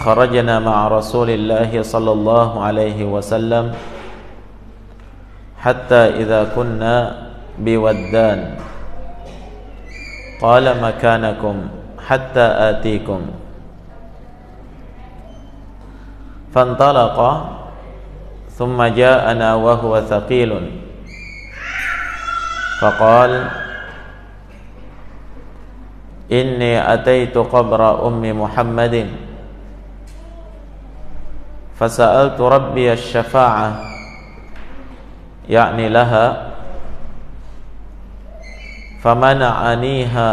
kharajna ma'a Rasulillah sallallahu alaihi wasallam hatta idza kunna biwaddan qala makanakum hatta atikum fantalaqa thumma ja'ana wa huwa thaqilun faqala inni ataitu qabra ummi Muhammadin fasa'altu rabbi asy-syafa'ah ya'ni laha famana'aniha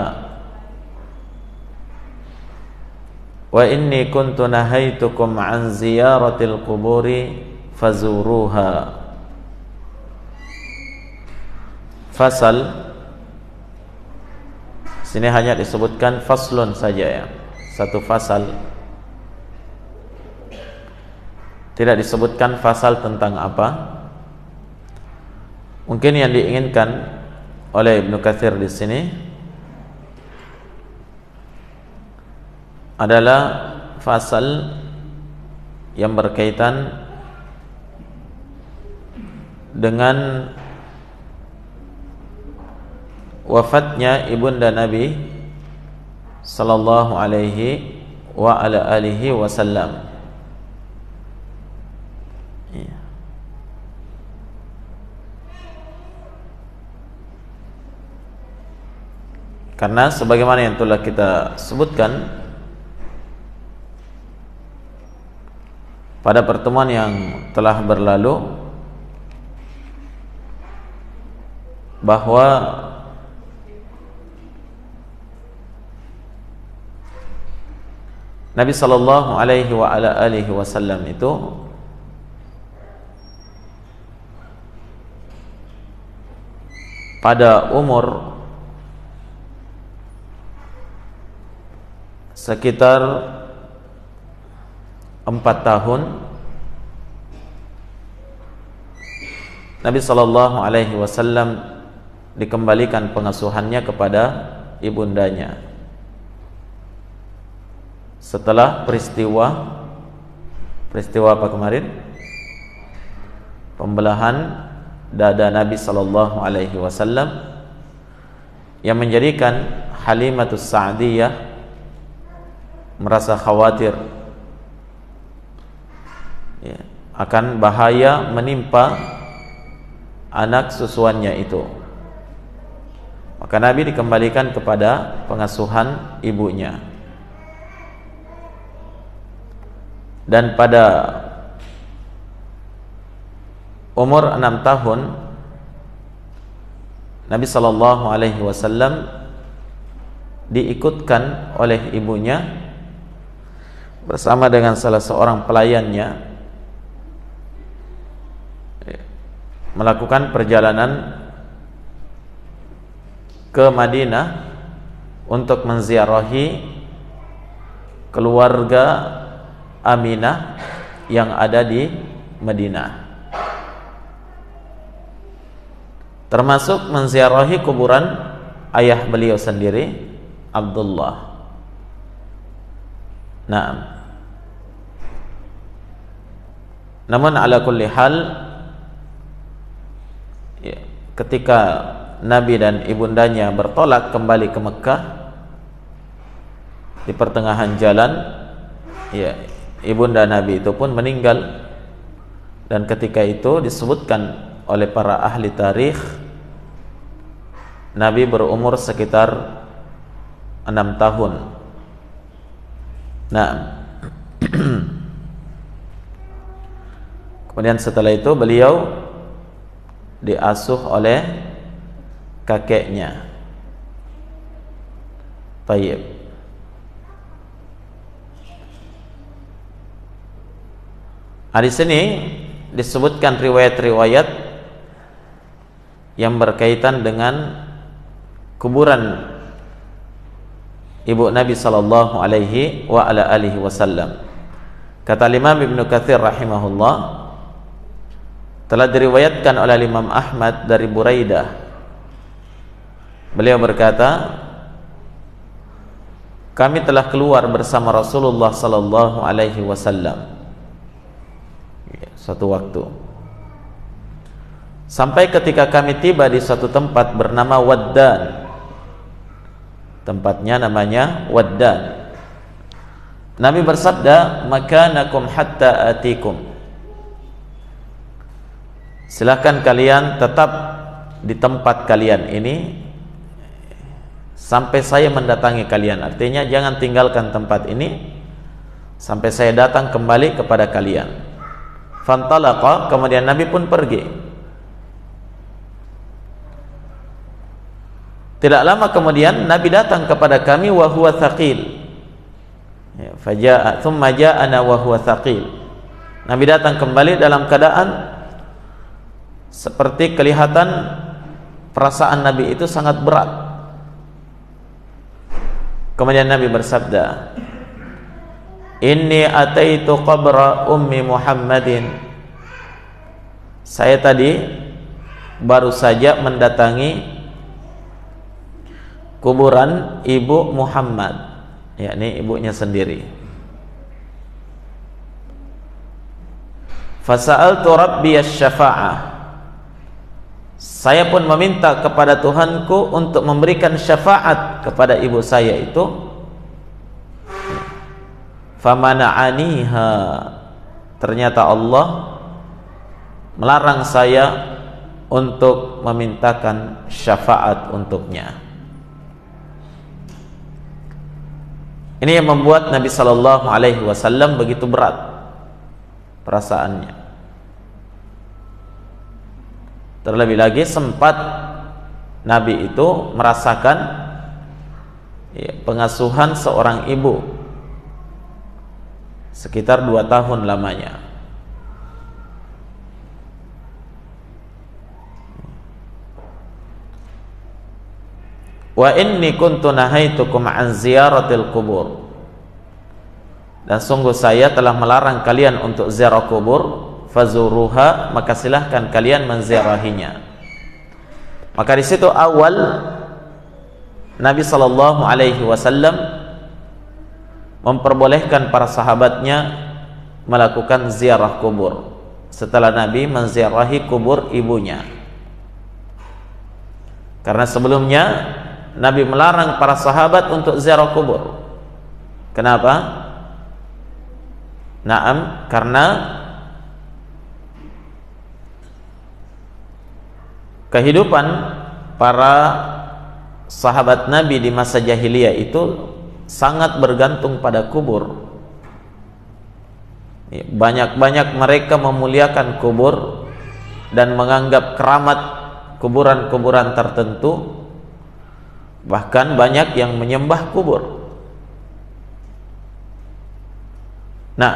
wa inni kuntu nahaitukum an ziyaratil quburi fazuruha. Fasal sini hanya disebutkan faslun saja ya, satu fasal. Tidak disebutkan fasal tentang apa. Mungkin yang diinginkan oleh Ibnu Katsir di sini adalah fasal yang berkaitan dengan wafatnya ibunda Nabi sallallahu alaihi wa ala alihi wasallam. Ya. Karena sebagaimana yang telah kita sebutkan pada pertemuan yang telah berlalu bahwa Nabi sallallahu alaihi wa ala alihi wasallam itu pada umur sekitar 4 tahun Nabi sallallahu alaihi wasallam dikembalikan pengasuhannya kepada ibundanya. Setelah peristiwa apa kemarin? Pembelahan dada Nabi sallallahu alaihi wasallam yang menjadikan Halimatus Sa'diyah merasa khawatir ya, akan bahaya menimpa anak susuannya itu. Maka Nabi dikembalikan kepada pengasuhan ibunya. Dan pada umur 6 tahun Nabi sallallahu alaihi wasallam diikutkan oleh ibunya bersama dengan salah seorang pelayannya melakukan perjalanan ke Madinah untuk menziarahi keluarga Aminah yang ada di Madinah, termasuk menziarahi kuburan ayah beliau sendiri Abdullah. Naam. Namun ala kulli hal ya, ketika Nabi dan ibundanya bertolak kembali ke Mekah, di pertengahan jalan ya ibunda Nabi itu pun meninggal. Dan ketika itu disebutkan oleh para ahli tarikh Nabi berumur sekitar 6 tahun. Nah, kemudian setelah itu beliau diasuh oleh kakeknya. Tayyib. Di sini disebutkan riwayat-riwayat yang berkaitan dengan kuburan ibu Nabi sallallahu alaihi wa ala alihi wasallam. Kata Imam Ibnu Katsir rahimahullah, telah diriwayatkan oleh Imam Ahmad dari Buraidah. Beliau berkata, kami telah keluar bersama Rasulullah sallallahu alaihi wasallam suatu waktu, sampai ketika kami tiba di suatu tempat bernama Waddan. Tempatnya namanya Waddan. Nabi bersabda, makanakum hatta atikum, silakan kalian tetap di tempat kalian ini sampai saya mendatangi kalian. Artinya jangan tinggalkan tempat ini sampai saya datang kembali kepada kalian. Fantalaqa, kemudian Nabi pun pergi. Tidak lama kemudian Nabi datang kepada kami wa huwa thaqil. Faja'a thumma ja'ana wa huwa thaqil. Nabi datang kembali dalam keadaan seperti kelihatan perasaan Nabi itu sangat berat. Kemudian Nabi bersabda, inni ataitu qabra ummi Muhammadin, saya tadi baru saja mendatangi kuburan ibu Muhammad, yakni ibunya sendiri. Fasa'altu rabbi asy-syafa'ah, saya pun meminta kepada Tuhanku untuk memberikan syafaat kepada ibu saya itu. Famana'aniha, ternyata Allah melarang saya untuk memintakan syafaat untuknya. Ini yang membuat Nabi sallallahu alaihi wasallam begitu berat perasaannya. Terlebih lagi sempat Nabi itu merasakan pengasuhan seorang ibu sekitar 2 tahun lamanya. Wa inni kuntu nahaitukum an ziyaratil kubur, dan sungguh saya telah melarang kalian untuk ziarah kubur. Fazuruha, maka silahkan kalian menziarahinya. Maka di situ awal Nabi sallallahu alaihi wasallam memperbolehkan para sahabatnya melakukan ziarah kubur setelah Nabi menziarahi kubur ibunya. Karena sebelumnya Nabi melarang para sahabat untuk ziarah kubur. Kenapa? Naam, karena kehidupan para sahabat Nabi di masa jahiliyah itu sangat bergantung pada kubur. Banyak-banyak mereka memuliakan kubur dan menganggap keramat kuburan-kuburan tertentu. Bahkan banyak yang menyembah kubur. Nah,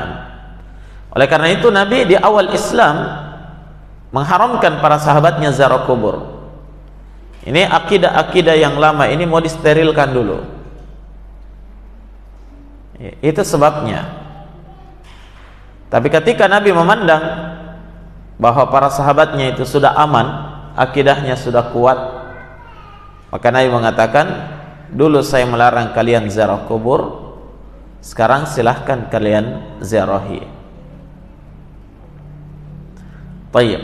oleh karena itu Nabi di awal Islam mengharamkan para sahabatnya ziarah kubur. Ini akidah-akidah yang lama ini mau disterilkan dulu. Itu sebabnya. Tapi ketika Nabi memandang bahwa para sahabatnya itu sudah aman, akidahnya sudah kuat, maka Nabi mengatakan, dulu saya melarang kalian ziarah kubur, sekarang silahkan kalian ziarahi. Baik.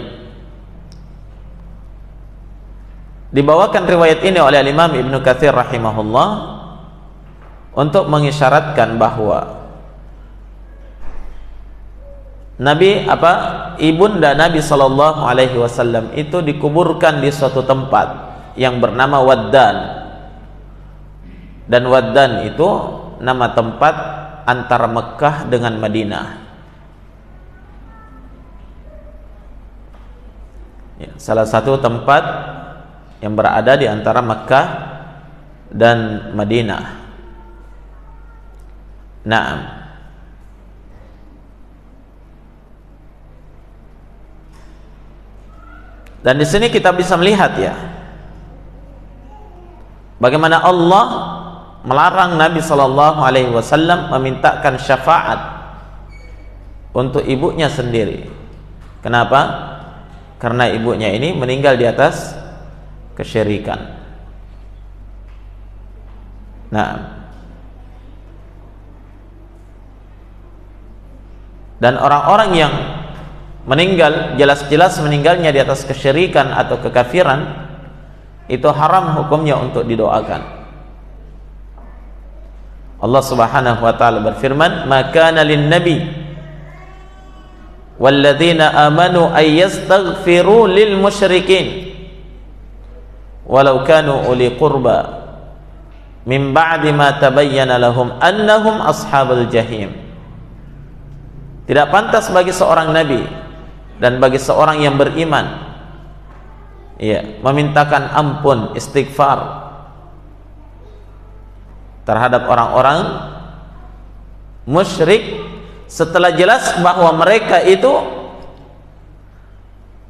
Dibawakan riwayat ini oleh Imam Ibnu Katsir rahimahullah untuk mengisyaratkan bahwa ibunda Nabi sallallahu alaihi wasallam itu dikuburkan di suatu tempat yang bernama Waddan. Dan Waddan itu nama tempat antara Mekah dengan Madinah. Salah satu tempat yang berada di antara Mekah dan Madinah. Naam. Dan di sini kita bisa melihat ya, bagaimana Allah melarang Nabi sallallahu alaihi wasallam memintakan syafaat untuk ibunya sendiri. Kenapa? Karena ibunya ini meninggal di atas kesyirikan. Nah, Dan orang-orang yang meninggal, jelas-jelas meninggalnya di atas kesyirikan atau kekafiran, itu haram hukumnya untuk didoakan. Allah Subhanahu wa taala berfirman, "Maka lin nabi walladzina amanu ay yastaghfiru lil musyrikin walau kanu uli qurba min ba'di ma tabayyana lahum annahum ashabul jahim." Tidak pantas bagi seorang nabi dan bagi seorang yang beriman memintakan ampun, istighfar terhadap orang-orang musyrik setelah jelas bahwa mereka itu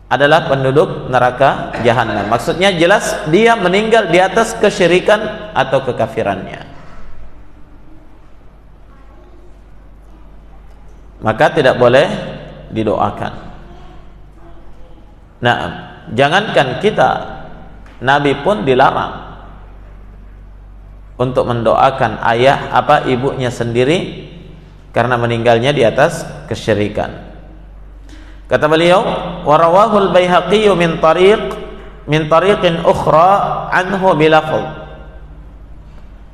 adalah penduduk neraka jahanam. Maksudnya jelas dia meninggal di atas kesyirikan atau kekafirannya. Maka tidak boleh didoakan. Nah, jangankan kita, Nabi pun dilarang untuk mendoakan ibunya sendiri karena meninggalnya di atas kesyirikan. Kata beliau, warawahul Baihaqi min tariqin ukhra anhu bilafz.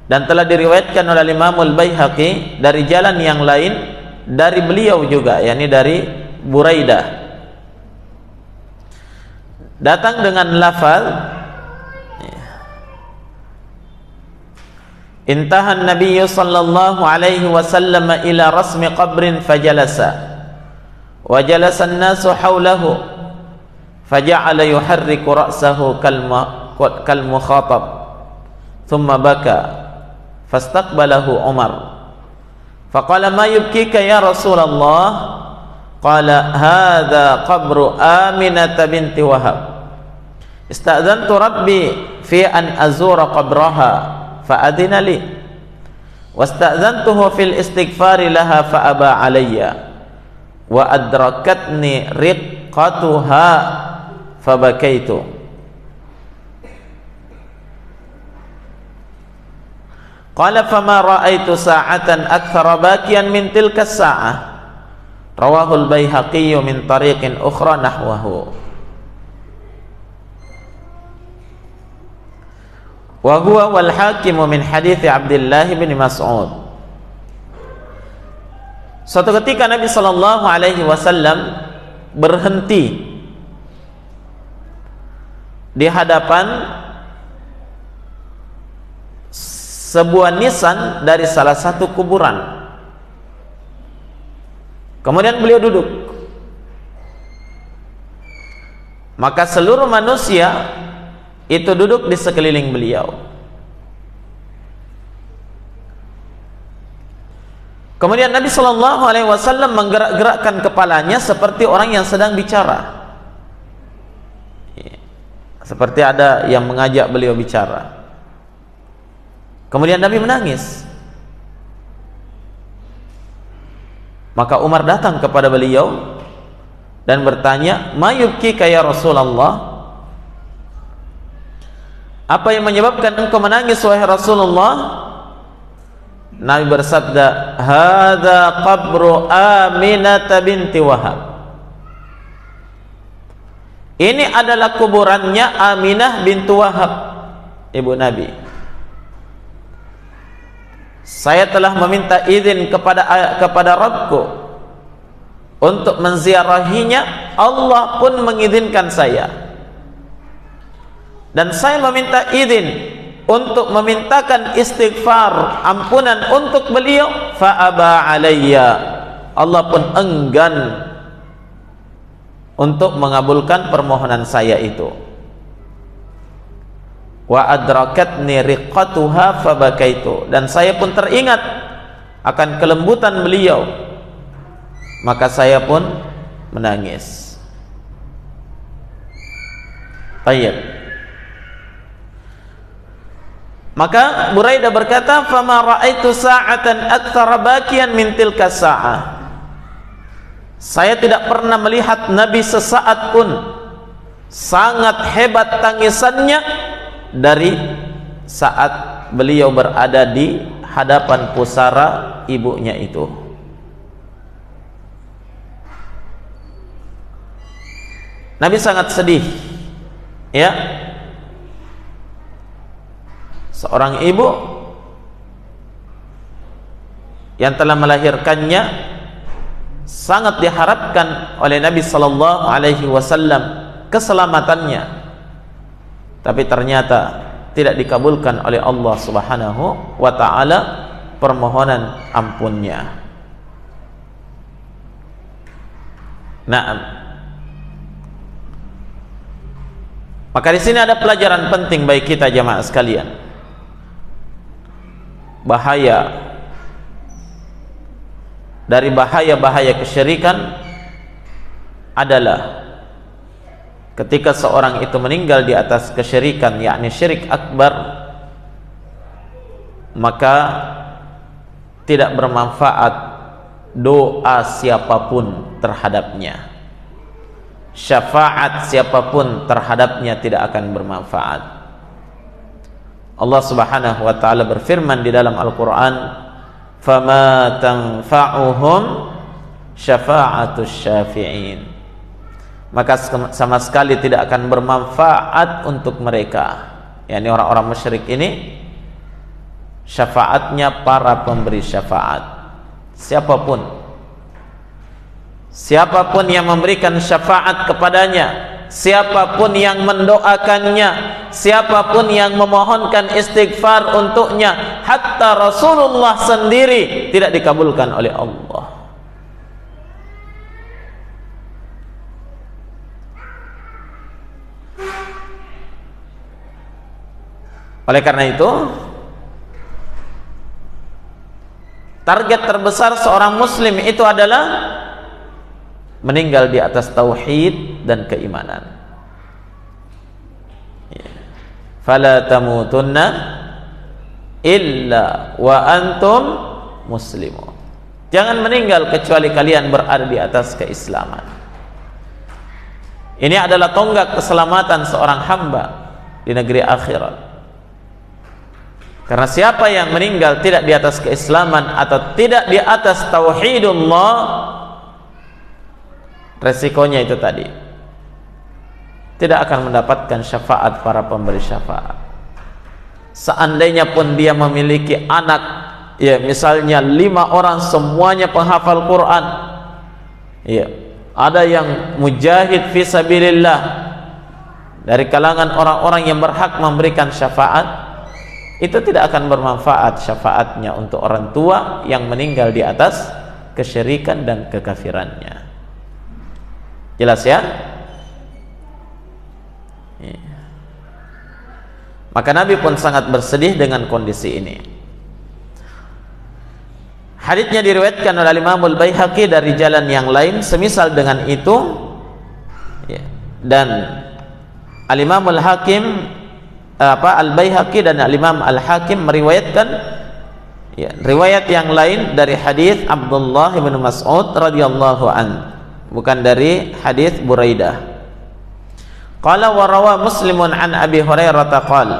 Dan telah diriwayatkan oleh Imam Al-Baihaqi dari jalan yang lain dari beliau juga, yakni dari Buraidah, datang dengan lafaz intahan Nabi sallallahu alaihi wasallam ila rasmi qabrin fajalasa wa jalasa an-nasu hawlahu faja'ala yuharriku ra'sahu kal mukhatab thumma baka fastaqbalahu Umar faqala ma yubkika ya Rasulullah qala hadha qabru Aminah binti Wahab ista'dzantu rabbi fi an azura qabraha fa'adina li wasta'dzantuhu fil istighfari laha fa'aba alayya wa adrakatni riqqatuha fabakaitu qala fama ra'aitu sa'atan akthara bakiyan min tilka as-sa'ah rawahul Baihaqi min tariqin ukhra nahwahu wa huwa wal hakim min hadits Abdullah bin Mas'ud. Suatu ketika Nabi sallallahu alaihi wasallam berhenti di hadapan sebuah nisan dari salah satu kuburan. Kemudian beliau duduk. Maka seluruh manusia itu duduk di sekeliling beliau. Kemudian Nabi Shallallahu Alaihi Wasallam menggerak-gerakkan kepalanya seperti orang yang sedang bicara, seperti ada yang mengajak beliau bicara. Kemudian Nabi menangis. Maka Umar datang kepada beliau dan bertanya, "Ma yubkika ya Rasulullah?" Apa yang menyebabkan engkau menangis wahai Rasulullah? Nabi bersabda, "Hadza qabru Aminah binti Wahab." Ini adalah kuburannya Aminah binti Wahab, ibu Nabi. Saya telah meminta izin kepada Rabbku untuk menziarahinya. Allah pun mengizinkan saya, dan saya meminta izin untuk memintakan istighfar, ampunan untuk beliau. Fa'aba alayya, Allah pun enggan untuk mengabulkan permohonan saya itu. Wa adrakatni riqqatuha fabakaitu, dan saya pun teringat akan kelembutan beliau, maka saya pun menangis. Baik. Maka Buraidah berkata, "Fama ra'aitu sa'atan aktsara bakiyan min tilka sa'ah." Saya tidak pernah melihat Nabi sesaat pun sangat hebat tangisannya dari saat beliau berada di hadapan pusara ibunya itu. Nabi sangat sedih, ya. Seorang ibu yang telah melahirkannya sangat diharapkan oleh Nabi sallallahu alaihi wasallam keselamatannya, tapi ternyata tidak dikabulkan oleh Allah Subhanahu wa taala permohonan ampunnya. Naam. Maka di sini ada pelajaran penting bagi kita jamaah sekalian. Bahaya dari bahaya-bahaya kesyirikan adalah ketika seorang itu meninggal di atas kesyirikan, yakni syirik akbar, maka tidak bermanfaat doa siapapun terhadapnya, syafaat siapapun terhadapnya tidak akan bermanfaat. Allah Subhanahu wa taala berfirman di dalam Al-Qur'an, "Fama tanfa'uhum syafa'atus syafi'in." Maka sama sekali tidak akan bermanfaat untuk mereka, yakni orang-orang musyrik ini, syafaatnya para pemberi syafaat. Siapapun yang memberikan syafaat kepadanya, siapapun yang mendoakannya, siapapun yang memohonkan istighfar untuknya, hatta Rasulullah sendiri tidak dikabulkan oleh Allah. Oleh karena itu, target terbesar seorang muslim itu adalah meninggal di atas tauhid dan keimanan. Fala tamutunna illa wa antum muslimun. Jangan meninggal kecuali kalian berada di atas keislaman. Ini adalah tonggak keselamatan seorang hamba di negeri akhirat. Karena siapa yang meninggal tidak di atas keislaman atau tidak di atas tauhidullah, resikonya itu tadi, tidak akan mendapatkan syafaat para pemberi syafaat. Seandainya pun dia memiliki anak, ya misalnya 5 orang semuanya penghafal Quran, ya, ada yang mujahid fi sabilillah dari kalangan orang-orang yang berhak memberikan syafaat, itu tidak akan bermanfaat syafaatnya untuk orang tua yang meninggal di atas kesyirikan dan kekafirannya. Jelas ya? Maka Nabi pun sangat bersedih dengan kondisi ini. Haditsnya diriwayatkan oleh Imam Al-Baihaqi dari jalan yang lain semisal dengan itu, ya. Dan Al-Imam Al-Hakim Al-Baihaqi dan Al-Imam Al-Hakim meriwayatkan, ya, riwayat yang lain dari hadis Abdullah bin Mas'ud radhiyallahu an, bukan dari hadis Buraidah. Qala wa rawa Muslimun an Abi Hurairah qala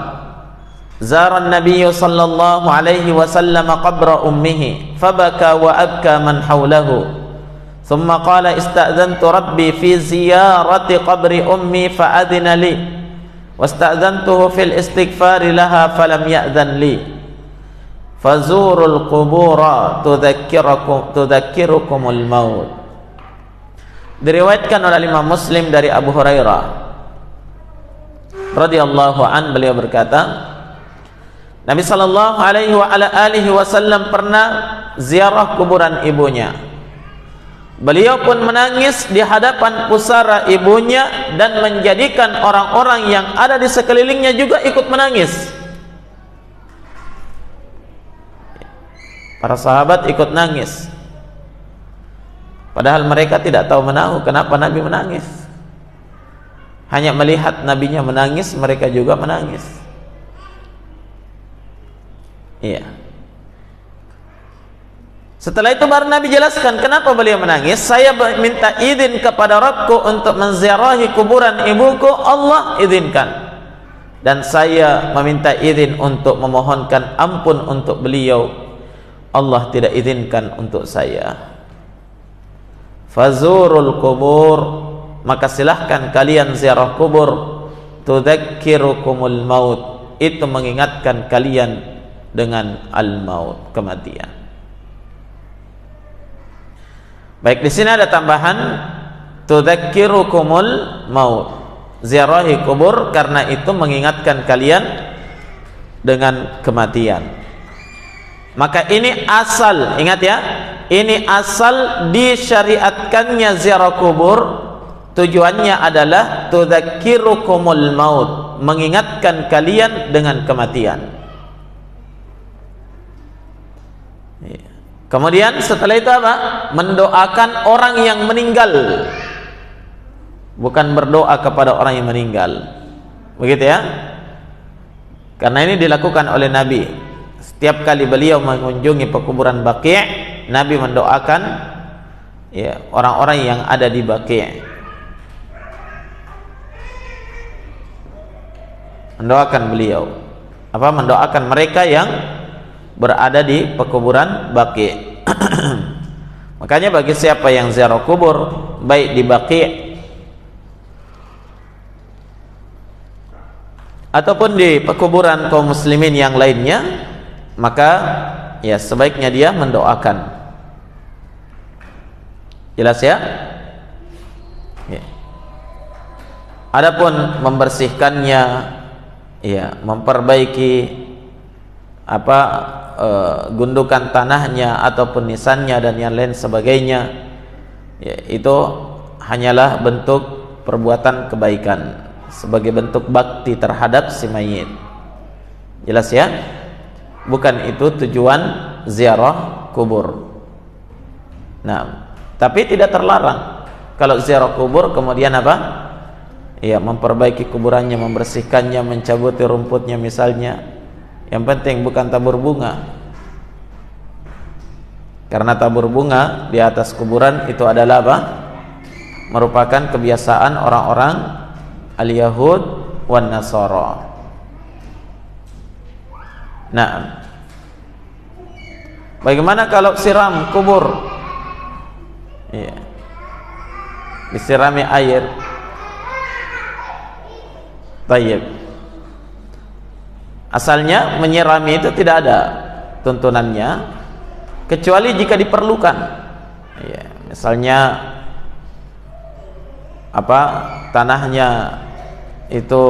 zara an-nabiy sallallahu alaihi wasallam qabra ummihi fabaka wa abka man hawlahu thumma qala ista'dhantu rabbi fi ziyarati qabri ummi fa adina li wasta'dzantuhu fil istighfari laha falam ya'dhan li fazurul qubura tudzakirukumul maut. Diriwayatkan oleh Imam Muslim dari Abu Hurairah radhiyallahu an, beliau berkata, Nabi sallallahu alaihi wasallam pernah ziarah kuburan ibunya. Beliau pun menangis di hadapan pusara ibunya dan menjadikan orang-orang yang ada di sekelilingnya juga ikut menangis. Para sahabat ikut nangis, padahal mereka tidak tahu menahu kenapa Nabi menangis. Hanya melihat Nabinya menangis, mereka juga menangis. Iya. Setelah itu baru Nabi jelaskan kenapa beliau menangis. Saya minta izin kepada Rabbku untuk menziarahi kuburan ibuku, Allah izinkan. Dan saya meminta izin untuk memohonkan ampun untuk beliau, Allah tidak izinkan untuk saya. Fazurul kubur, maka silahkan kalian ziarah kubur. Tudzakirukumul maut, itu mengingatkan kalian dengan al-maut, kematian. Baik, di sini ada tambahan tudzakirukumul maut, ziarahi kubur karena itu mengingatkan kalian dengan kematian. Maka ini asal, ingat ya, ini asal disyariatkannya ziarah kubur. Tujuannya adalah tudzakirukumul maut, mengingatkan kalian dengan kematian. Kemudian setelah itu apa? Mendoakan orang yang meninggal, bukan berdoa kepada orang yang meninggal. Begitu ya? Karena ini dilakukan oleh Nabi. Setiap kali beliau mengunjungi pekuburan Baqi', Nabi mendoakan ya orang-orang yang ada di Baqi'. Mendoakan beliau, mendoakan mereka yang berada di pekuburan Baqi'. Makanya bagi siapa yang ziarah kubur, baik di Baqi' ataupun di pekuburan kaum muslimin yang lainnya, maka ya sebaiknya dia mendoakan. Jelas ya? Ya. Adapun membersihkannya, ya, memperbaiki gundukan tanahnya ataupun nisannya dan yang lain sebagainya, ya, itu hanyalah bentuk perbuatan kebaikan sebagai bentuk bakti terhadap si mayit. Jelas ya? Bukan itu tujuan ziarah kubur. Nah, tapi tidak terlarang kalau ziarah kubur kemudian apa? Ya, memperbaiki kuburannya, membersihkannya, mencabuti rumputnya misalnya. Yang penting bukan tabur bunga. Karena tabur bunga di atas kuburan itu adalah apa? Merupakan kebiasaan orang-orang al-Yahud wan Nasara. Nah, bagaimana kalau siram kubur? Ya, disirami air. Baik. Asalnya menyirami itu tidak ada tuntunannya kecuali jika diperlukan. Ya, misalnya tanahnya itu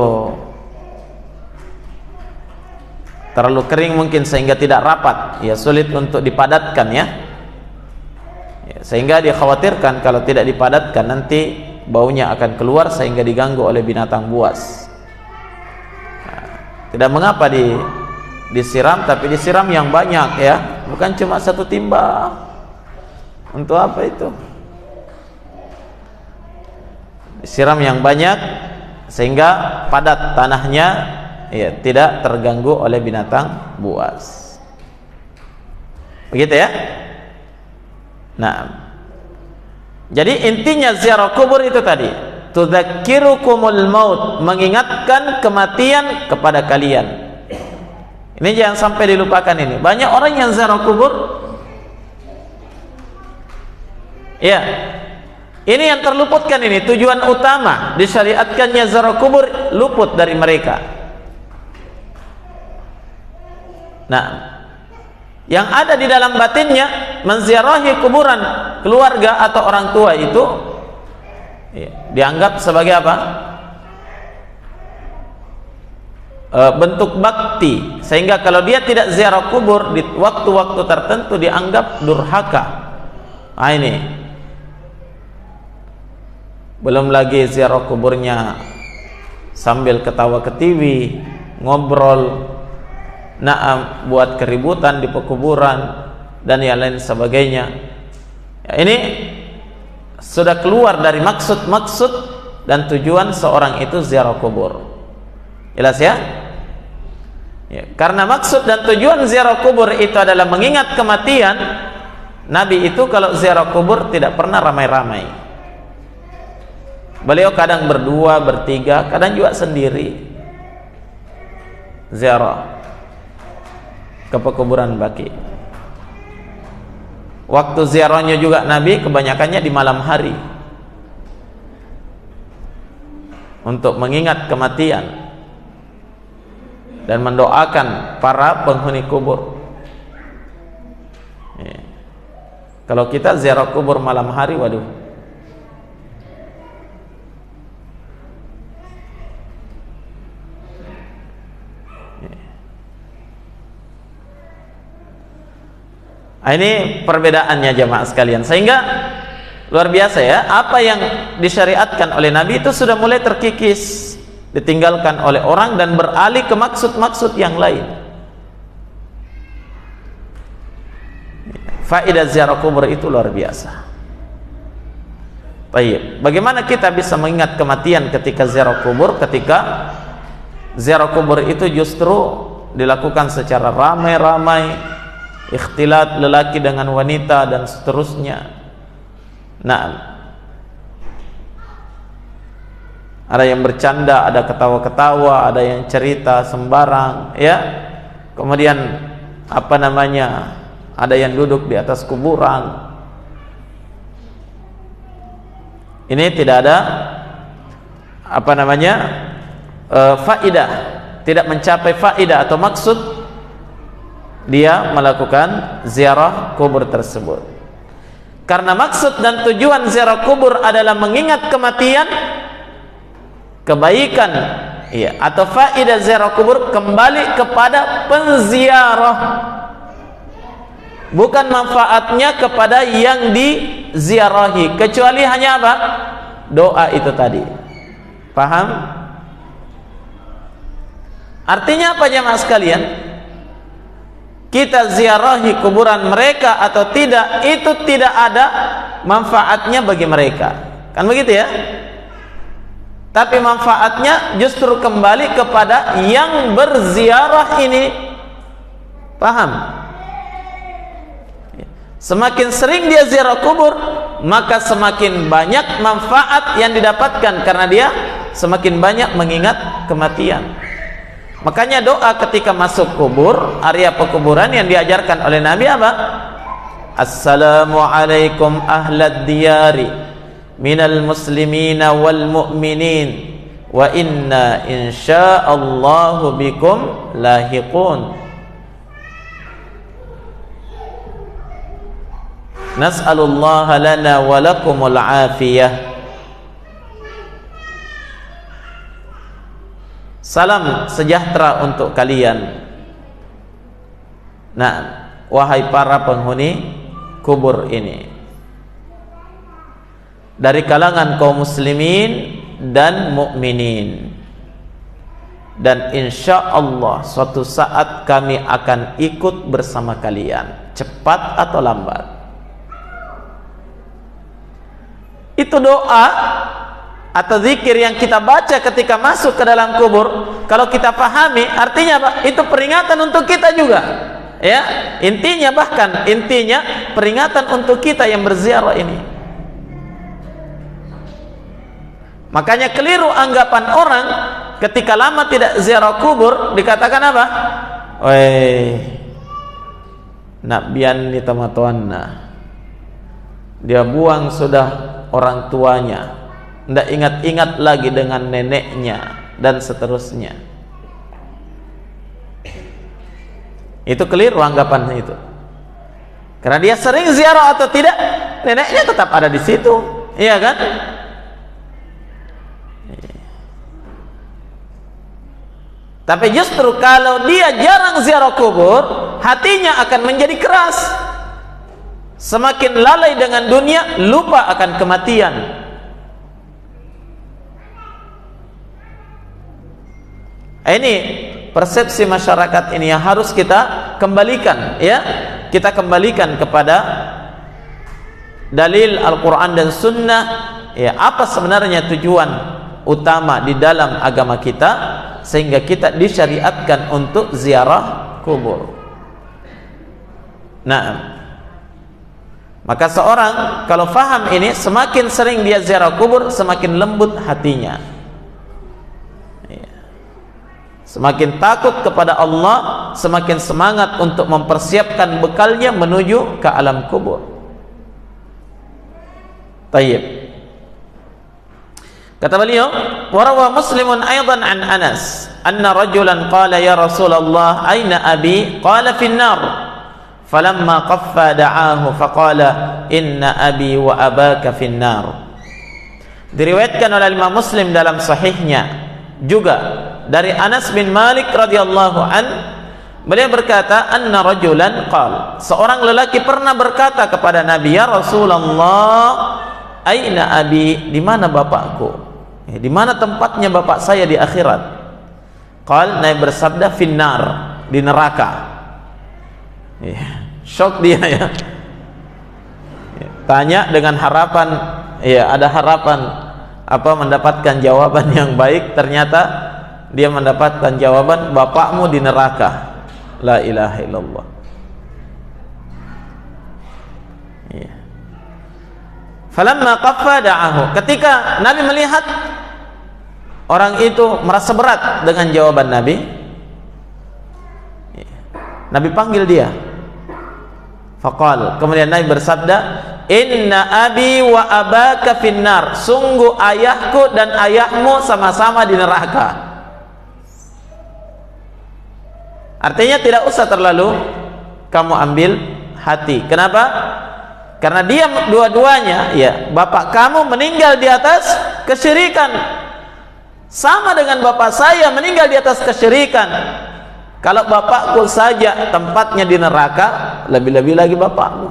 terlalu kering mungkin sehingga tidak rapat, ya sulit untuk dipadatkan ya. Sehingga dikhawatirkan kalau tidak dipadatkan nanti baunya akan keluar sehingga diganggu oleh binatang buas. Tidak mengapa disiram, tapi disiram yang banyak ya, bukan cuma satu timba. Untuk apa itu? Disiram yang banyak sehingga padat tanahnya, ya, tidak terganggu oleh binatang buas. Begitu ya? Nah, jadi intinya ziarah kubur itu tadi, tudzakirukumul maut, mengingatkan kematian kepada kalian. Ini jangan sampai dilupakan ini. Banyak orang yang ziarah kubur, ya, ini yang terluputkan ini. Tujuan utama disyariatkannya ziarah kubur luput dari mereka. Nah, yang ada di dalam batinnya menziarahi kuburan keluarga atau orang tua itu, ya, dianggap sebagai apa? Bentuk bakti, sehingga kalau dia tidak ziarah kubur di waktu-waktu tertentu dianggap durhaka. Nah, ini belum lagi ziarah kuburnya sambil ketawa ketiwi, ngobrol, buat keributan di pekuburan dan yang lain sebagainya. Ya, ini sudah keluar dari maksud-maksud dan tujuan seorang itu ziarah kubur. Jelas ya? Ya, karena maksud dan tujuan ziarah kubur itu adalah mengingat kematian. Nabi itu kalau ziarah kubur tidak pernah ramai-ramai. Beliau kadang berdua, bertiga, kadang juga sendiri ziarah ke pekuburan Baqi'. Waktu ziarahnya juga Nabi kebanyakannya di malam hari. untuk mengingat kematian dan mendoakan para penghuni kubur. Ya. Kalau kita ziarah kubur malam hari, waduh, ini perbedaannya jemaah sekalian. Sehingga luar biasa ya, apa yang disyariatkan oleh Nabi itu sudah mulai terkikis, ditinggalkan oleh orang dan beralih ke maksud-maksud yang lain. Faedah ziarah kubur itu luar biasa. Baik, bagaimana kita bisa mengingat kematian ketika ziarah kubur? Ketika ziarah kubur itu justru dilakukan secara ramai-ramai, ikhtilat lelaki dengan wanita dan seterusnya. Nah, ada yang bercanda, ada ketawa-ketawa, ada yang cerita sembarang, ya. Kemudian apa namanya? Ada yang duduk di atas kuburan. Ini tidak ada apa namanya? Faidah, tidak mencapai faidah atau maksud dia melakukan ziarah kubur tersebut. Karena maksud dan tujuan ziarah kubur adalah mengingat kematian, kebaikan, iya, atau faedah ziarah kubur kembali kepada penziarah, bukan manfaatnya kepada yang diziarahi, kecuali hanya apa? Doa itu tadi. Paham? Artinya apa jemaah sekalian? Kita ziarahi kuburan mereka atau tidak, itu tidak ada manfaatnya bagi mereka, kan begitu ya? Tapi manfaatnya justru kembali kepada yang berziarah ini. Paham? Semakin sering dia ziarah kubur, maka semakin banyak manfaat yang didapatkan, karena dia semakin banyak mengingat kematian. Makanya doa ketika masuk kubur, area pekuburan yang diajarkan oleh Nabi apa? Assalamualaikum ahlad diyari minal muslimina wal mu'minin wa inna insya'allahu bikum lahiqun. Nas'alullaha lana wa lakumul afiyah. Salam sejahtera untuk kalian. Nah, wahai para penghuni kubur ini, dari kalangan kaum muslimin dan mukminin, dan insya Allah suatu saat kami akan ikut bersama kalian, cepat atau lambat. Itu doa atau zikir yang kita baca ketika masuk ke dalam kubur. Kalau kita pahami, artinya apa? Itu peringatan untuk kita juga, ya. Intinya peringatan untuk kita yang berziarah ini. Makanya keliru anggapan orang ketika lama tidak ziarah kubur, dikatakan apa? Weh, nak bian ni tamatuanna, dia buang sudah orang tuanya, tidak ingat-ingat lagi dengan neneknya dan seterusnya. Itu keliru anggapan itu. Karena dia sering ziarah atau tidak, neneknya tetap ada di situ, iya kan? Tapi justru kalau dia jarang ziarah kubur, hatinya akan menjadi keras. Semakin lalai dengan dunia, lupa akan kematian. Ini persepsi masyarakat ini yang harus kita kembalikan, ya. Kita kembalikan kepada dalil Al-Quran dan Sunnah, ya. Apa sebenarnya tujuan utama di dalam agama kita sehingga kita disyariatkan untuk ziarah kubur. Nah, maka seorang kalau faham ini, semakin sering dia ziarah kubur, semakin lembut hatinya. Semakin takut kepada Allah, semakin semangat untuk mempersiapkan bekalnya menuju ke alam kubur. Tayyib. Kata beliau, wa rawa Muslimun aidan an Anas anna rajulan qala ya Rasulullah aina abi qala fin nar falamma qaffa da'ahu faqala inna abi wa abaka fin nar. Diriwayatkan oleh Imam Muslim dalam sahihnya juga dari Anas bin Malik radhiyallahu an, beliau berkata anna rajulan qala, seorang lelaki pernah berkata kepada Nabi, ya Rasulullah aina abi, di mana bapakku? Di mana tempatnya bapak saya di akhirat? Qal, Nabi bersabda finnar, di neraka. Shock dia ya. Tanya dengan harapan, ya ada harapan apa mendapatkan jawaban yang baik, ternyata dia mendapatkan jawaban bapakmu di neraka. La ilaha illallah. Falamma qaffa da'ahu, ketika Nabi melihat orang itu merasa berat dengan jawaban Nabi, Nabi panggil dia. Faqal, kemudian Nabi bersabda, inna abi wa abaka finnar, sungguh ayahku dan ayahmu sama-sama di neraka. Artinya tidak usah terlalu kamu ambil hati. Kenapa? Karena dia dua-duanya, ya, bapak kamu meninggal di atas kesyirikan, sama dengan bapak saya meninggal di atas kesyirikan. Kalau bapakku saja tempatnya di neraka, lebih-lebih lagi bapakmu.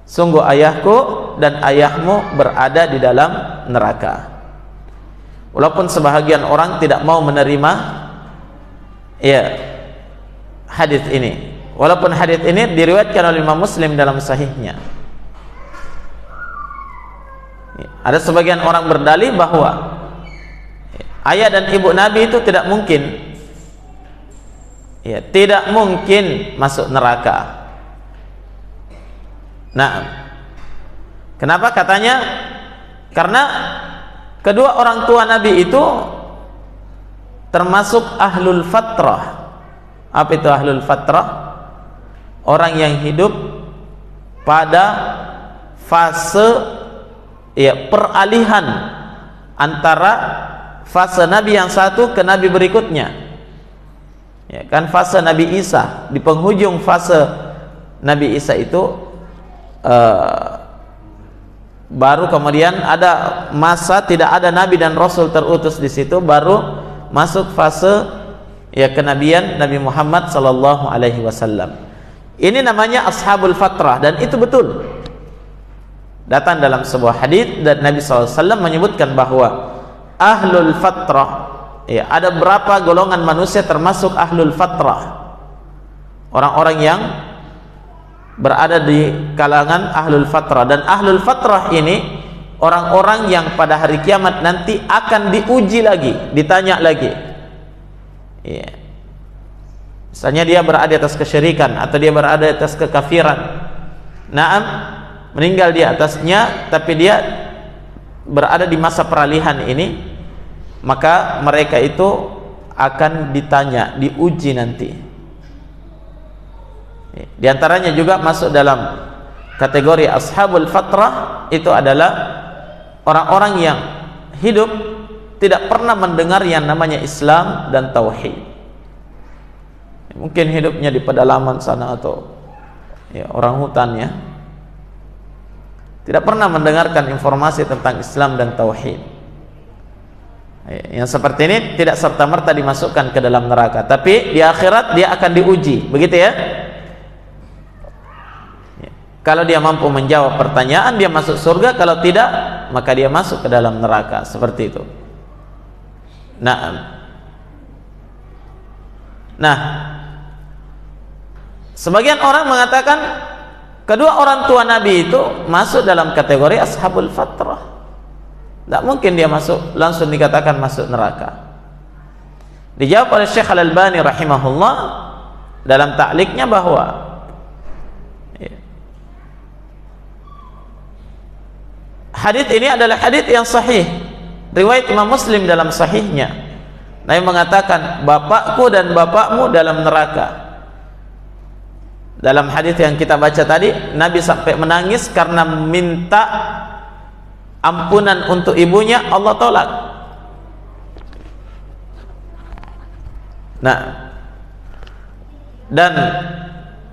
Sungguh ayahku dan ayahmu berada di dalam neraka. Walaupun sebahagian orang tidak mau menerima, ya, hadis ini, walaupun hadis ini diriwayatkan oleh Imam Muslim dalam sahihnya. Ada sebagian orang berdalih bahwa ayah dan ibu Nabi itu tidak mungkin, ya, tidak mungkin masuk neraka. Nah, kenapa katanya? Karena kedua orang tua Nabi itu termasuk ahlul fatrah. Apa itu ahlul fatrah? Orang yang hidup pada fase, ya, peralihan antara fase Nabi yang satu ke Nabi berikutnya. Ya, kan fase Nabi Isa, di penghujung fase Nabi Isa itu baru kemudian ada masa tidak ada Nabi dan Rasul terutus di situ, baru masuk fase, ya, kenabian Nabi Muhammad sallallahu alaihi wasallam. Ini namanya ashabul fatrah, dan itu betul. Datang dalam sebuah hadis dan Nabi sallallahu alaihi wasallam menyebutkan bahwa ahlul fatrah, ya, ada berapa golongan manusia termasuk ahlul fatrah. Orang-orang yang berada di kalangan ahlul fatrah, dan ahlul fatrah ini orang-orang yang pada hari kiamat nanti akan diuji lagi, ditanya lagi. Ya. Misalnya dia berada di atas kesyirikan atau dia berada di atas kekafiran. Naam, meninggal di atasnya, tapi dia berada di masa peralihan ini, maka mereka itu akan ditanya, diuji nanti. Di antaranya juga masuk dalam kategori ashabul fatrah itu adalah orang-orang yang hidup tidak pernah mendengar yang namanya Islam dan tauhid. Mungkin hidupnya di pedalaman sana atau, ya, orang hutan, ya, tidak pernah mendengarkan informasi tentang Islam dan tauhid. Yang seperti ini tidak serta-merta dimasukkan ke dalam neraka, tapi di akhirat dia akan diuji, begitu ya. Kalau dia mampu menjawab pertanyaan, dia masuk surga. Kalau tidak, maka dia masuk ke dalam neraka. Seperti itu. Nah, sebagian orang mengatakan kedua orang tua Nabi itu masuk dalam kategori ashabul fatrah. Tidak mungkin dia masuk, langsung dikatakan masuk neraka. Dijawab oleh Syekh Al-Albani rahimahullah dalam ta'liqnya bahwa hadits ini adalah hadits yang sahih, riwayat Imam Muslim dalam sahihnya. Nabi mengatakan bapakku dan bapakmu dalam neraka. Dalam hadis yang kita baca tadi, Nabi sampai menangis karena minta ampunan untuk ibunya, Allah tolak. Nah, dan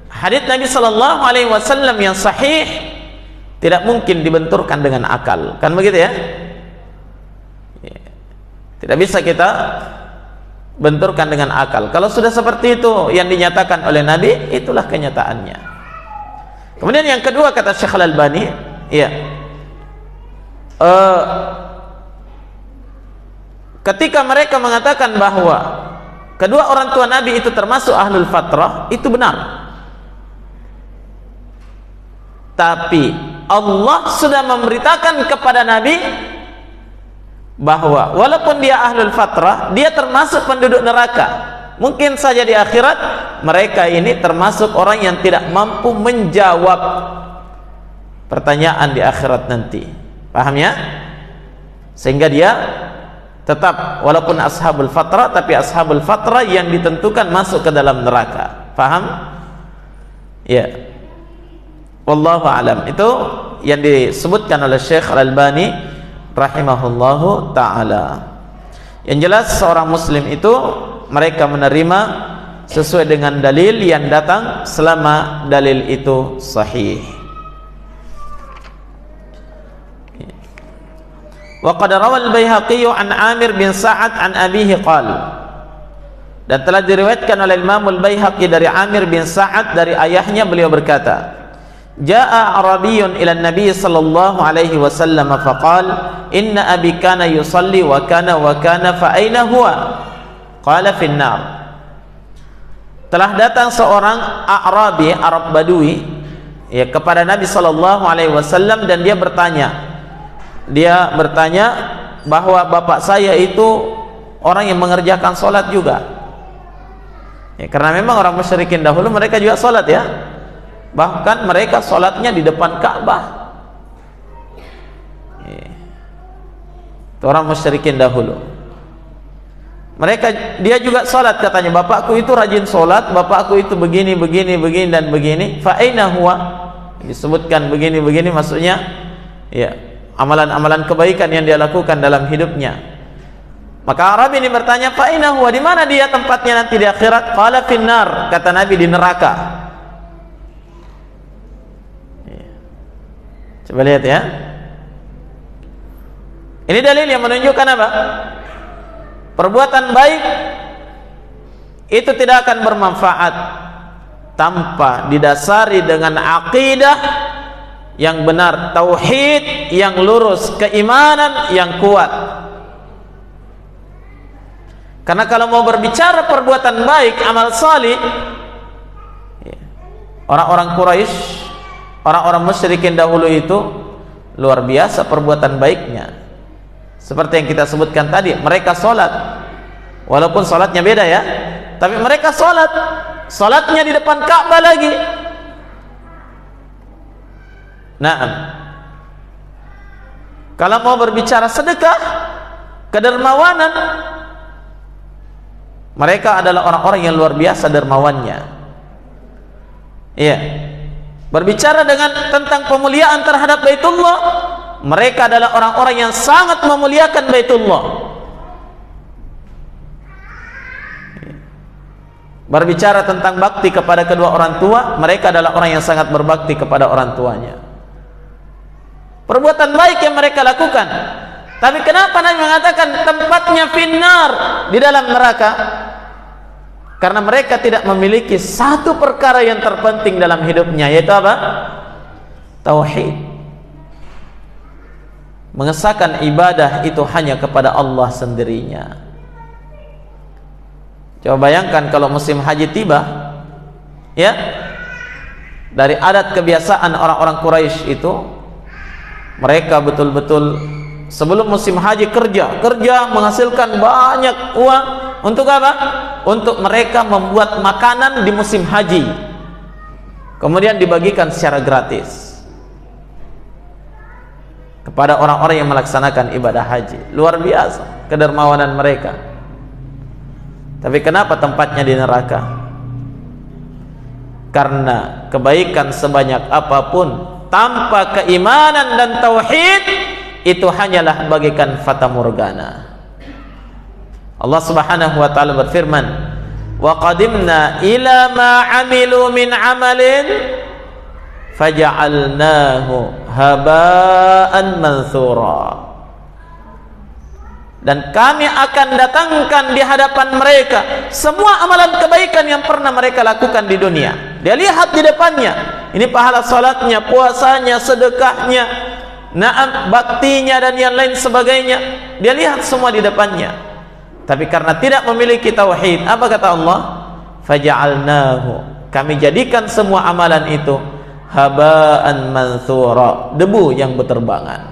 hadis Nabi sallallahu alaihi wasallam yang sahih tidak mungkin dibenturkan dengan akal, kan begitu ya? Tidak bisa kita benturkan dengan akal. Kalau sudah seperti itu yang dinyatakan oleh Nabi, itulah kenyataannya. Kemudian yang kedua, kata Syekh Al-Albani, ya, ketika mereka mengatakan bahwa kedua orang tua Nabi itu termasuk ahlul fatrah, itu benar. Tapi Allah sudah memberitakan kepada Nabi bahwa walaupun dia ahlul fatrah, dia termasuk penduduk neraka. Mungkin saja di akhirat mereka ini termasuk orang yang tidak mampu menjawab pertanyaan di akhirat nanti. Paham ya? Sehingga dia tetap walaupun ashabul fatrah, tapi ashabul fatrah yang ditentukan masuk ke dalam neraka. Paham? Ya. Wallahu alam. Itu yang disebutkan oleh Syekh Al-Albani rahimahullahu ta'ala. Yang jelas seorang muslim itu mereka menerima sesuai dengan dalil yang datang selama dalil itu sahih. Wa qad rawal Baihaqi an Amir bin Sa'ad an abihi qala, dan telah diriwayatkan oleh Imam Al-Baihaqi dari Amir bin Sa'ad dari ayahnya, beliau berkata, Ja'a Arabiyyun ila Nabi sallallahu alaihi wasallam faqal inna abi kana yusalli wa kana fa aina huwa? Qala fin nar. Telah datang seorang A'rabi, Arab Badui, ya, kepada Nabi sallallahu alaihi wasallam, dan dia bertanya bahwa bapak saya itu orang yang mengerjakan salat juga. Ya, karena memang orang musyrikin dahulu mereka juga salat ya. Bahkan mereka sholatnya di depan Ka'bah. Itu orang musyrikin dahulu. Dia juga sholat, katanya, bapakku itu rajin sholat, bapakku itu begini dan begini. Fa aina huwa? Disebutkan begini, maksudnya ya, amalan-amalan kebaikan yang dia lakukan dalam hidupnya. Maka Arab ini bertanya, fa aina huwa? Di mana dia tempatnya nanti di akhirat? Qala finnar, kata Nabi, di neraka. Coba lihat ya. Ini dalil yang menunjukkan apa? Perbuatan baik itu tidak akan bermanfaat tanpa didasari dengan akidah yang benar, tauhid yang lurus, keimanan yang kuat. Karena kalau mau berbicara perbuatan baik, amal salih, orang-orang Quraisy, orang-orang musyrikin dahulu itu luar biasa perbuatan baiknya. Seperti yang kita sebutkan tadi, mereka sholat, walaupun sholatnya beda ya, tapi mereka sholatnya di depan Ka'bah lagi. Nah, kalau mau berbicara sedekah, kedermawanan, mereka adalah orang-orang yang luar biasa dermawannya. Iya. Berbicara tentang pemuliaan terhadap Baitullah, mereka adalah orang-orang yang sangat memuliakan Baitullah. Berbicara tentang bakti kepada kedua orang tua, mereka adalah orang yang sangat berbakti kepada orang tuanya. Perbuatan baik yang mereka lakukan. Tapi kenapa Nabi mengatakan tempatnya finnar, di dalam neraka? Karena mereka tidak memiliki satu perkara yang terpenting dalam hidupnya, yaitu apa? Tauhid. Mengesahkan ibadah itu hanya kepada Allah sendirinya. Coba bayangkan kalau musim haji tiba, ya, dari adat kebiasaan orang-orang Quraisy itu, mereka betul-betul sebelum musim haji kerja menghasilkan banyak uang. Untuk apa? Untuk mereka membuat makanan di musim haji, kemudian dibagikan secara gratis kepada orang-orang yang melaksanakan ibadah haji. Luar biasa kedermawanan mereka. Tapi kenapa tempatnya di neraka? Karena kebaikan sebanyak apapun tanpa keimanan dan tauhid itu hanyalah bagaikan fata morgana. Allah Subhanahu wa taala berfirman, "Wa qadimna ila ma 'amilu min 'amalin faja'alnahu haba'an mansura." Dan kami akan datangkan di hadapan mereka semua amalan kebaikan yang pernah mereka lakukan di dunia. Dia lihat di depannya, ini pahala salatnya, puasanya, sedekahnya, na'am, baktinya dan yang lain sebagainya. Dia lihat semua di depannya. Tapi karena tidak memiliki tauhid, apa kata Allah? Faja'alnahu, kami jadikan semua amalan itu haba'an mansura, debu yang berterbangan.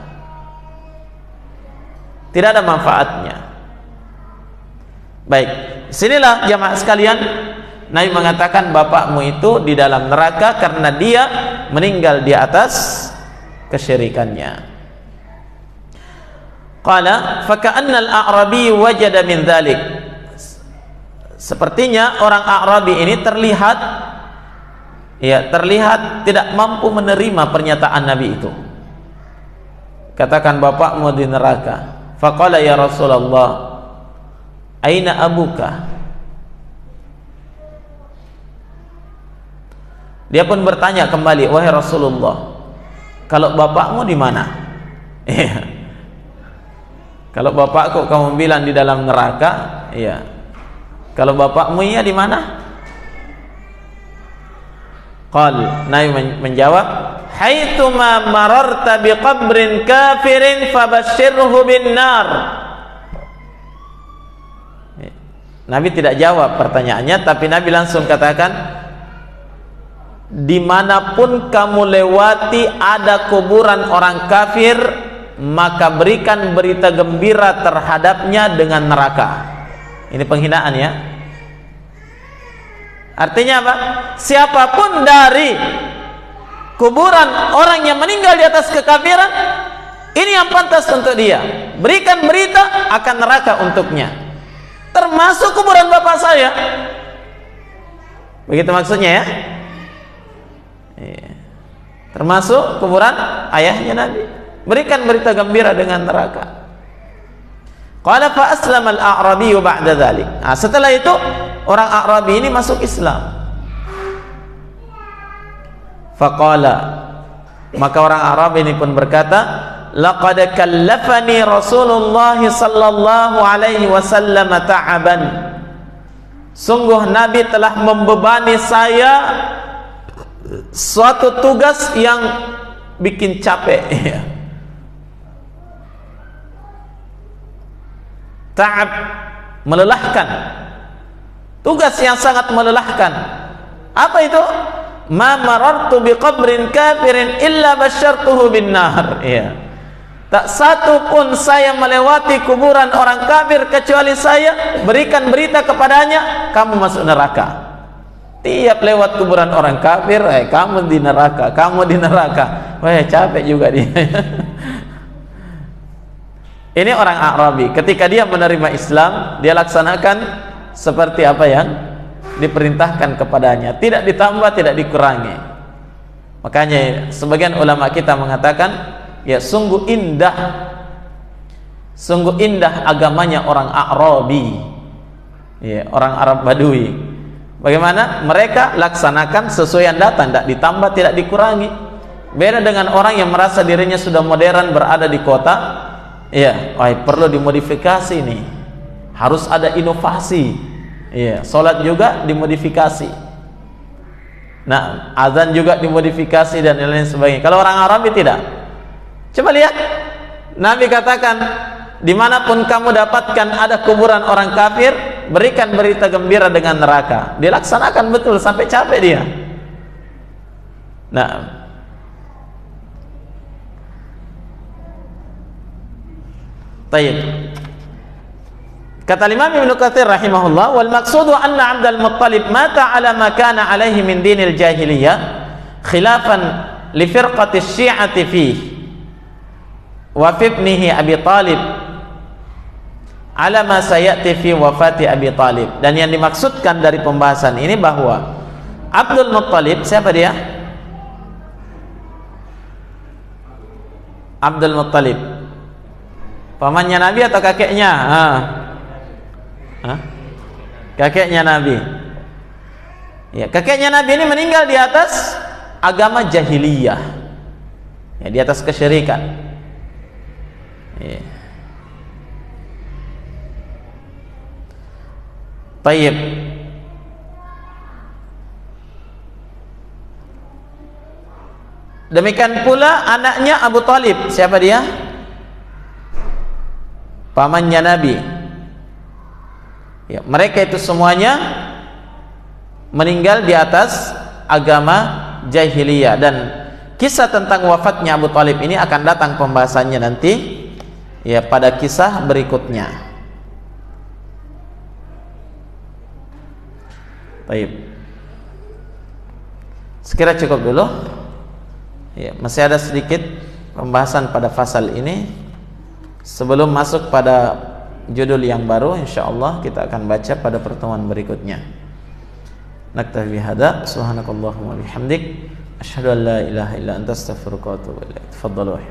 Tidak ada manfaatnya. Baik, sinilah jamaah sekalian, Nabi mengatakan bapakmu itu di dalam neraka karena dia meninggal di atas kesyirikannya. Qala faka'anna al-a'rabi wajada min dhalik. Sepertinya orang A'rabi ini terlihat tidak mampu menerima pernyataan Nabi itu. Katakan bapakmu di neraka. Faqala ya Rasulullah, aina abuka? Dia pun bertanya kembali, wahai Rasulullah, kalau bapakmu di mana? Kalau bapakku kamu bilang di dalam neraka, iya. Kalau bapakmu iya di mana? Qal, Nabi menjawab, haitsuma mararta biqabrin kafirin fabashshirhu bin nar. Nabi tidak jawab pertanyaannya, tapi Nabi langsung katakan, dimanapun kamu lewati ada kuburan orang kafir, maka berikan berita gembira terhadapnya dengan neraka. Ini penghinaan ya. Artinya apa? Siapapun dari kuburan orang yang meninggal di atas kekafiran, ini yang pantas untuk dia. Berikan berita akan neraka untuknya, termasuk kuburan bapak saya. Begitu maksudnya ya. Termasuk kuburan ayahnya Nabi. Berikan berita gembira dengan neraka. Qala fa aslama al-a'rabi ba'da dzalik. Nah, setelah itu orang A'rabi ini masuk Islam. Faqala, maka orang Arab ini pun berkata, laqad kallafani Rasulullah sallallahu alaihi wasallam ta'aban. Sungguh Nabi telah membebani saya suatu tugas yang bikin capek. Ta'ab, melelahkan. Tugas yang sangat melelahkan. Apa itu? Ma marartu biqabrin kafirin illa basyartuhu bin nar. Ya. Tak satu pun saya melewati kuburan orang kafir kecuali saya berikan berita kepadanya, kamu masuk neraka. Tiap lewat kuburan orang kafir, kamu di neraka, kamu di neraka. Wah, capek juga dia. Ini orang A'rabi, ketika dia menerima Islam, dia laksanakan seperti apa yang diperintahkan kepadanya, tidak ditambah, tidak dikurangi. Makanya sebagian ulama kita mengatakan, ya sungguh indah agamanya orang A'rabi, ya, orang Arab Badui. Bagaimana mereka laksanakan sesuai yang datang, tidak ditambah, tidak dikurangi. Beda dengan orang yang merasa dirinya sudah modern, berada di kota. Ya, perlu dimodifikasi nih, harus ada inovasi. Ya, sholat juga dimodifikasi. Nah, azan juga dimodifikasi dan lain sebagainya. Kalau orang Arabi tidak. Coba lihat, Nabi katakan, dimanapun kamu dapatkan ada kuburan orang kafir, berikan berita gembira dengan neraka. Dilaksanakan betul sampai capek dia. Nah, tayyib. Kata Imam Ibnu Katsir rahimahullah, wal maqsudu anna Abdul Muttalib mata ala ma kana alaihi min dinil jahiliyah khilafan li firqati syi'ati fihi wa fi ibnihi Abi Talib ala ma sayati fi wafati Abi Talib. Dan yang dimaksudkan dari pembahasan ini bahwa Abdul Muttalib siapa dia? Abdul Muttalib pamannya Nabi atau kakeknya? Kakeknya Nabi. Ya, kakeknya Nabi ini meninggal di atas agama jahiliyah, ya, di atas kesyirikan. Ya. Tayyib. Demikian pula anaknya Abu Talib, siapa dia? Pamannya Nabi. Ya, mereka itu semuanya meninggal di atas agama jahiliyah, dan kisah tentang wafatnya Abu Talib ini akan datang pembahasannya nanti, ya, pada kisah berikutnya. Baik. Sekira cukup dulu. Ya, masih ada sedikit pembahasan pada fasal ini. Sebelum masuk pada judul yang baru, insyaallah kita akan baca pada pertemuan berikutnya. Naktafi bihadza, subhanakallahumma wa bihamdik, asyhadu an la ilaha illa anta, astaghfiruka wa atubu ilaik. Tafadhalu wa